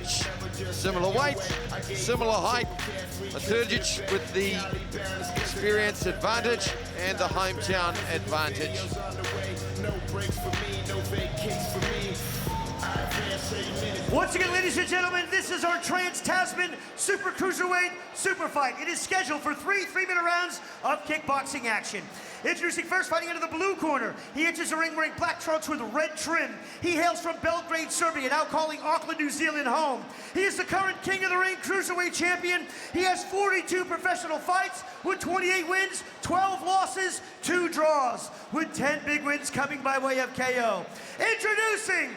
Matarugic, similar weight, similar height. Matarugic with the experience advantage and the hometown advantage. Once again, ladies and gentlemen, this is our Trans-Tasman Super Cruiserweight Super Fight. It is scheduled for three 3-minute rounds of kickboxing action. Introducing first, fighting into the blue corner. He enters the ring wearing black trunks with red trim. He hails from Belgrade, Serbia, now calling Auckland, New Zealand home. He is the current King of the Ring Cruiserweight champion. He has 42 professional fights with 28 wins, 12 losses, 2 draws, with 10 big wins coming by way of KO. Introducing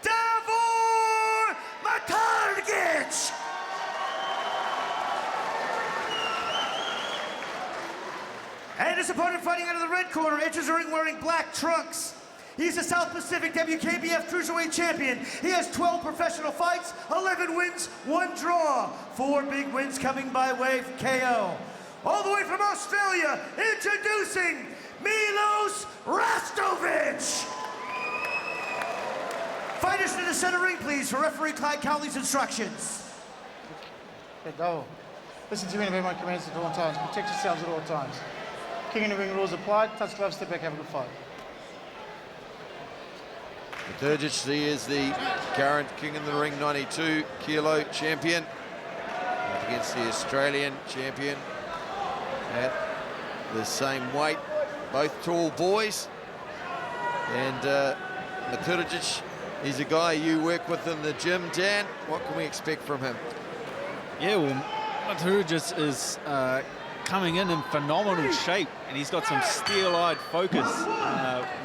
Davor Matarugic! And his opponent fighting out of the red corner enters the ring wearing black trunks. He's a South Pacific WKBF Cruiserweight champion. He has 12 professional fights, 11 wins, 1 draw, 4 big wins coming by way of KO. All the way from Australia, introducing Milos Rastovic! Fighters to the center ring, please, for referee Clyde Cowley's instructions. Okay, Davor. Listen to me and obey my commands at all times. Protect yourselves at all times. King in the ring rules applied. Touch gloves, step back, have a good fight. Matarugic, he is the current King in the Ring 92 kilo champion up against the Australian champion at the same weight. Both tall boys. And Matarugic, he's a guy you work with in the gym. Dan, what can we expect from him? Yeah, well, Matarugic is coming in phenomenal shape, and he's got some steel-eyed focus.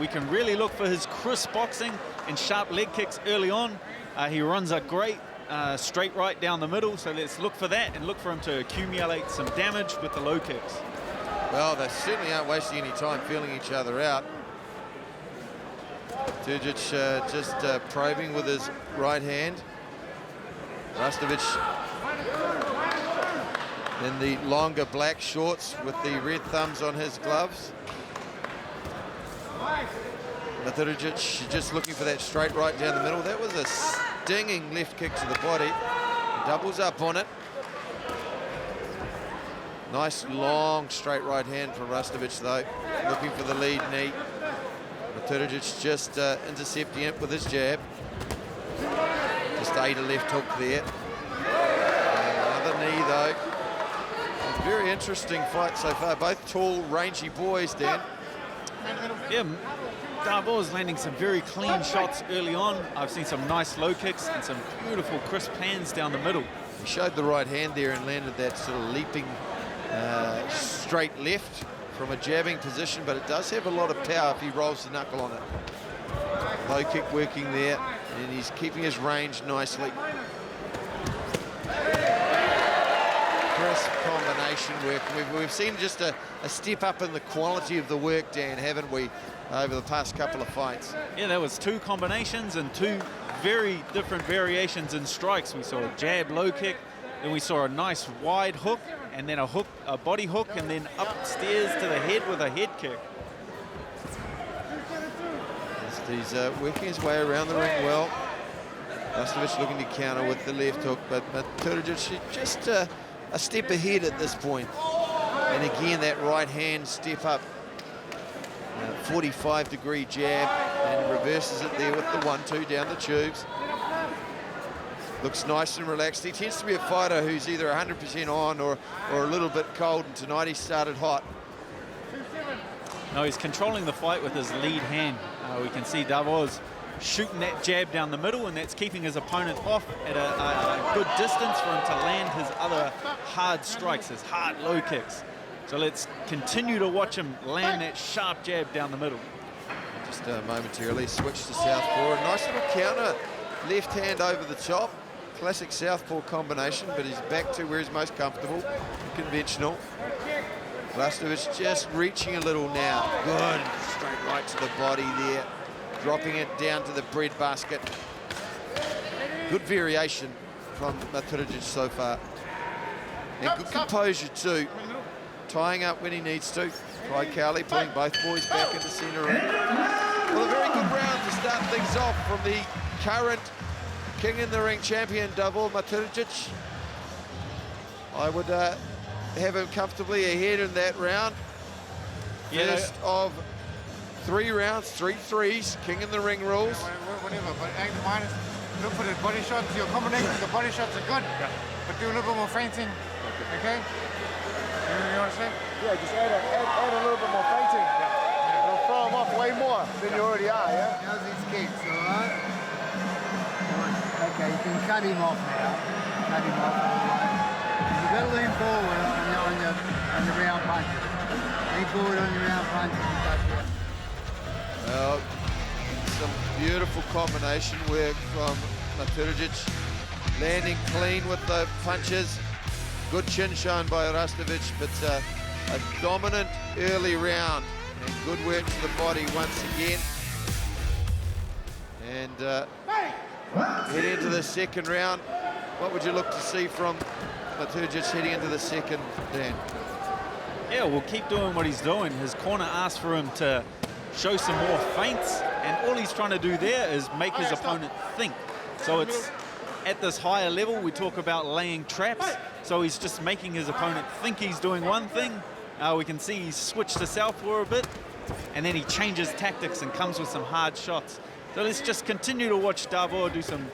We can really look for his crisp boxing and sharp leg kicks early on. He runs a great straight right down the middle, so let's look for that and look for him to accumulate some damage with the low kicks. Well, they certainly aren't wasting any time feeling each other out. Matarugic just probing with his right hand. Rastovic in the longer black shorts with the red thumbs on his gloves. Matarugic just looking for that straight right down the middle. That was a stinging left kick to the body. Doubles up on it. Nice long straight right hand from Rastovic though. Looking for the lead knee. Matarugic just intercepting it with his jab. Just ate a left hook there. Another knee though. A very interesting fight so far. Both tall, rangy boys, Dan. Yeah, Davor's landing some very clean shots early on. I've seen some nice low kicks and some beautiful crisp hands down the middle. He showed the right hand there and landed that sort of leaping straight left from a jabbing position, but it does have a lot of power if he rolls the knuckle on it. Low kick working there, and he's keeping his range nicely. Crisp combination work. We've seen just a step up in the quality of the work, Dan, haven't we, over the past couple of fights? Yeah, there was 2 combinations and 2 very different variations in strikes. We saw a jab, low kick, then we saw a nice wide hook, and then a body hook, and then upstairs to the head with a head kick. He's working his way around the ring well. Rastovic looking to counter with the left hook, but Matarugic just a step ahead at this point. And again, that right hand step up. 45-degree jab, and reverses it there with the 1-2 down the tubes. Looks nice and relaxed. He tends to be a fighter who's either 100% on or a little bit cold, and tonight he started hot. No, he's controlling the fight with his lead hand. We can see Davor's shooting that jab down the middle, and that's keeping his opponent off at a good distance for him to land his other hard strikes, his hard low kicks. So let's continue to watch him land that sharp jab down the middle. Just momentarily switch to southpaw. A nice little counter, left hand over the top. Classic southpaw combination, but he's back to where he's most comfortable, conventional. Rastovic just reaching a little now. Good, straight right to the body there. Dropping it down to the bread basket. Good variation from Matarugic so far. And good composure too. Tying up when he needs to. Clyde Cowley pulling both boys back into centre ring. Well, a very good round to start things off from the current King in the Ring champion, Davor Matarugic. I would have him comfortably ahead in that round. First of 3 rounds, 3 threes, King in the Ring rules. Whatever, but minus, look for the body shots. Your combination of the body shots are good, but do a little bit more feinting, okay? You want to say? Yeah, just add a little bit more feinting. It'll throw them off way more than you already are, yeah? How's his kicks, all right? Okay, you can cut him off now. Cut him off, all right? You've got to lean forward on your round punches. Lean forward on your round punches. Well, some beautiful combination work from Matarugic. Landing clean with the punches. Good chin shown by Rastovic, but a dominant early round. And good work to the body once again. And heading into the second round, what would you look to see from Matarugic heading into the second, Dan? Yeah, we'll keep doing what he's doing. His corner asked for him to show some more feints, and all he's trying to do there is make his opponent think. So it's at this higher level, we talk about laying traps. So he's just making his opponent think he's doing one thing. We can see he's switched to southpaw a bit, and then he changes tactics and comes with some hard shots. So let's just continue to watch Davor do some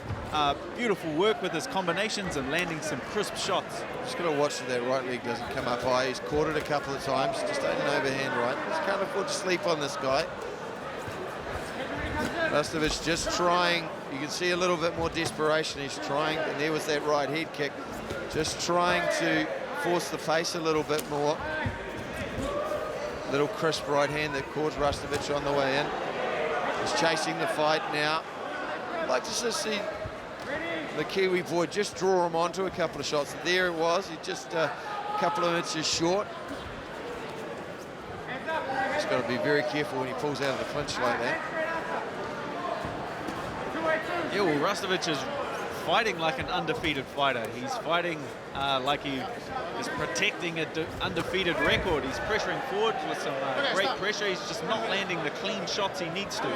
beautiful work with his combinations and landing some crisp shots. Just got to watch that that right leg doesn't come up high. He's caught it a couple of times, just ain't an overhand right. Just can't afford to sleep on this guy. Rastovic just trying, you can see a little bit more desperation. He's trying, and there was that right head kick. Just trying to force the face a little bit more. Little crisp right hand that caught Rastovic on the way in. He's chasing the fight now. I'd like to just see the Kiwi boy just draw him onto a couple of shots. There it was, he just a couple of inches short. He's got to be very careful when he pulls out of the clinch like that. Yeah, well, Rastovic is fighting like an undefeated fighter. He's fighting like he is protecting an undefeated record. He's pressuring forward with some great pressure. He's just not landing the clean shots he needs to.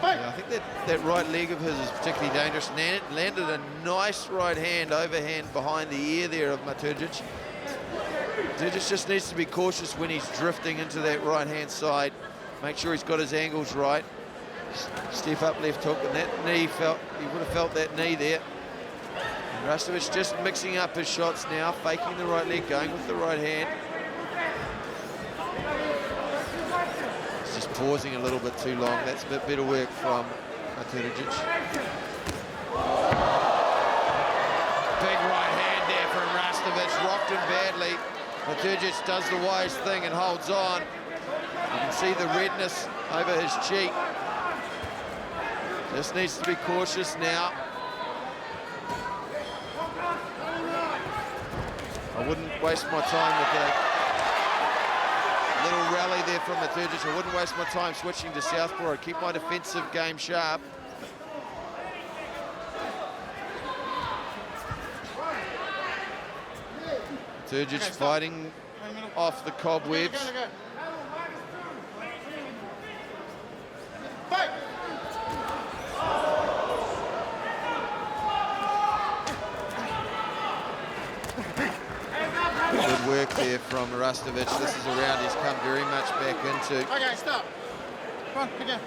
Yeah, I think that right leg of his is particularly dangerous. Landed a nice right hand, overhand behind the ear there of Matarugic. Matarugic just needs to be cautious when he's drifting into that right hand side. Make sure he's got his angles right. Step up left hook, and that knee he would have felt that knee there. And Rastovic just mixing up his shots now, faking the right leg, going with the right hand. He's just pausing a little bit too long. That's a bit better work from Matarugic. Big right hand there from Rastovic, rocked him badly. Matarugic does the wise thing and holds on. You can see the redness over his cheek. Just needs to be cautious now. I wouldn't waste my time with that little rally there from Matarugic. I wouldn't waste my time switching to southpaw. I'd keep my defensive game sharp. Matarugic fighting off the cobwebs. Good work there from Rastovic. This is a round he's come very much back into. Okay, stop. Come on, again.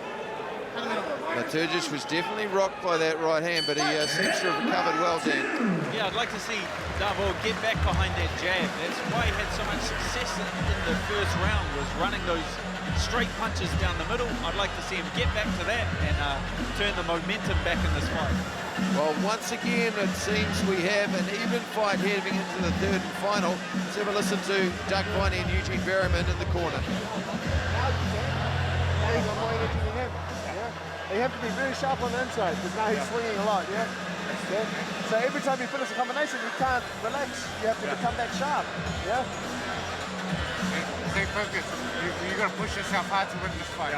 Matarugic was definitely rocked by that right hand, but he seems to have recovered well, Dan. Yeah, I'd like to see Davor get back behind that jab. That's why he had so much success in the first round, was running those straight punches down the middle. I'd like to see him get back to that and turn the momentum back in this fight. Well, once again, it seems we have an even fight heading into the third and final. Let's have a listen to Doug Viney and Eugene Berryman in the corner. You have to be very sharp on the inside because now he's swinging a lot, yeah? So every time you finish a combination, you can't relax. You have to come back sharp, yeah? Stay focused. You got to push yourself hard to win this fight,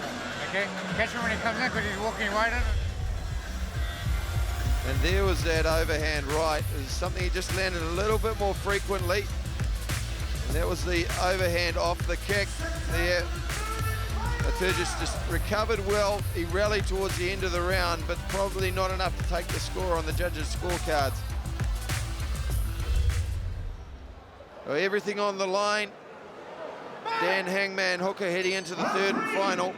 okay? Catch him when he comes in because he's walking right in. And there was that overhand right. It was something he just landed a little bit more frequently. And that was the overhand off the kick there. Matarugic just recovered well. He rallied towards the end of the round, but probably not enough to take the score on the judges' scorecards. So everything on the line. Dan Hangman Hooker heading into the third and final.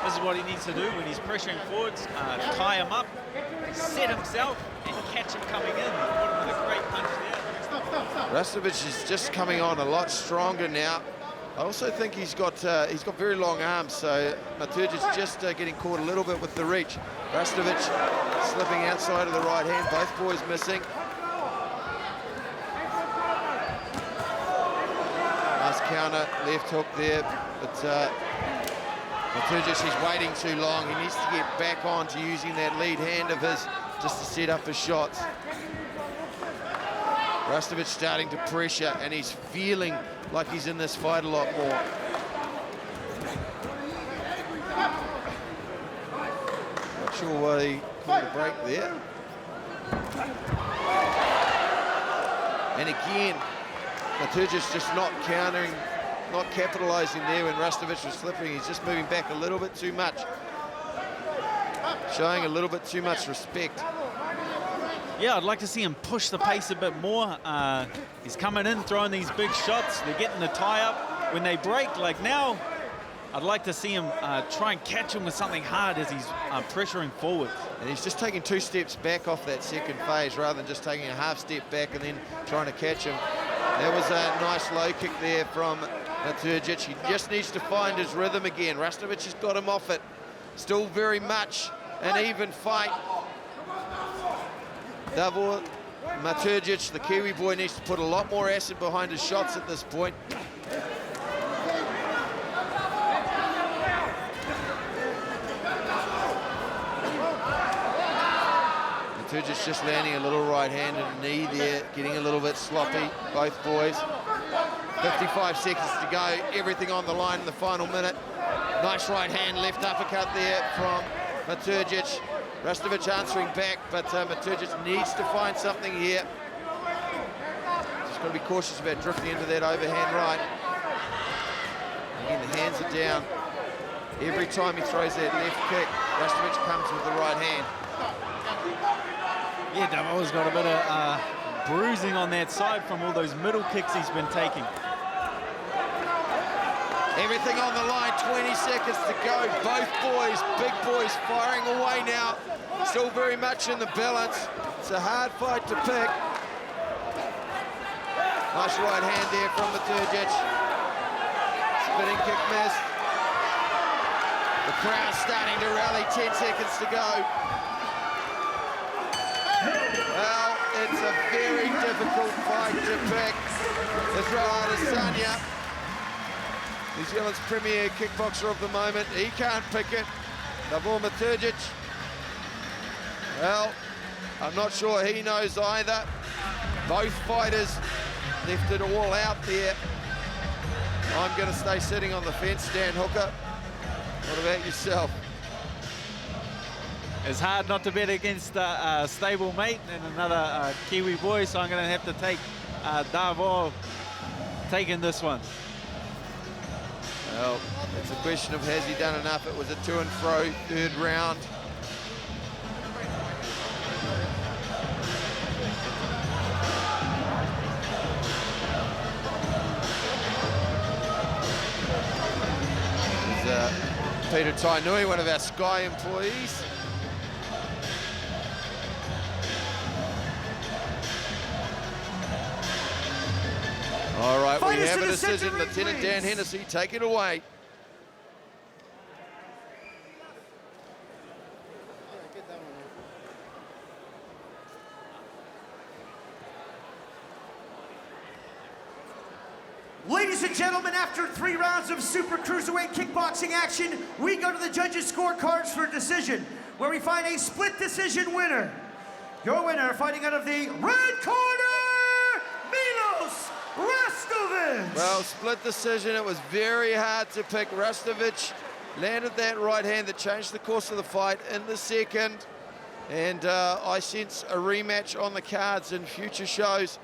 This is what he needs to do when he's pressuring forwards, tie him up, set himself, and catch him coming in. Put him with a great punch there. Rastovic is just coming on a lot stronger now. I also think he's got very long arms, so Maturgic's just getting caught a little bit with the reach. Rastovic slipping outside of the right hand, both boys missing. Nice counter, left hook there, but Matarugic is waiting too long. He needs to get back on to using that lead hand of his just to set up his shots. Rastovic starting to pressure, and he's feeling like he's in this fight a lot more. Not sure why he called a break there. And again, Matarugic just not countering, not capitalizing there when Rastovic was slipping. He's just moving back a little bit too much, showing a little bit too much respect. Yeah, I'd like to see him push the pace a bit more. He's coming in, throwing these big shots. They're getting the tie-up. When they break, like now, I'd like to see him try and catch him with something hard as he's pressuring forward. And he's just taking 2 steps back off that second phase rather than just taking a half step back and then trying to catch him. That was a nice low kick there from Matarugic. He just needs to find his rhythm again. Rastovic has got him off it. Still very much an even fight. Davor Matarugic, the Kiwi boy, needs to put a lot more acid behind his shots at this point. Matarugic just landing a little right hand and a knee there, getting a little bit sloppy, both boys. 55 seconds to go, everything on the line in the final minute. Nice right hand, left uppercut there from Matarugic. Rastovic answering back, but Matarugic needs to find something here. Just got to be cautious about drifting into that overhand right. Again, the hands are down. Every time he throws that left kick, Rastovic comes with the right hand. Yeah, Davor's got a bit of bruising on that side from all those middle kicks he's been taking. Everything on the line, 20 seconds to go. Both boys, big boys, firing away now. Still very much in the balance. It's a hard fight to pick. Nice right hand there from Matarugic. Spinning kick missed. The crowd starting to rally, 10 seconds to go. Well, it's a very difficult fight to pick. Israel Adesanya, New Zealand's premier kickboxer of the moment, he can't pick it. Davor Matarugic, well, I'm not sure he knows either. Both fighters left it all out there. I'm going to stay sitting on the fence, Dan Hooker. What about yourself? It's hard not to bet against a stable mate and another Kiwi boy, so I'm going to have to take Davor taking this one. Well, it's a question of has he done enough. It was a to and fro, third round. There's Peter Tainui, one of our Sky employees. All right, we have a decision. Lieutenant Dan Hennessy, take it away. Ladies and gentlemen, after 3 rounds of super cruiserweight kickboxing action, we go to the judges' scorecards for a decision, where we find a split decision winner. Your winner, fighting out of the red corner, Milos Rastovic. Well, split decision. It was very hard to pick. Rastovic landed that right hand that changed the course of the fight in the second. And I sense a rematch on the cards in future shows.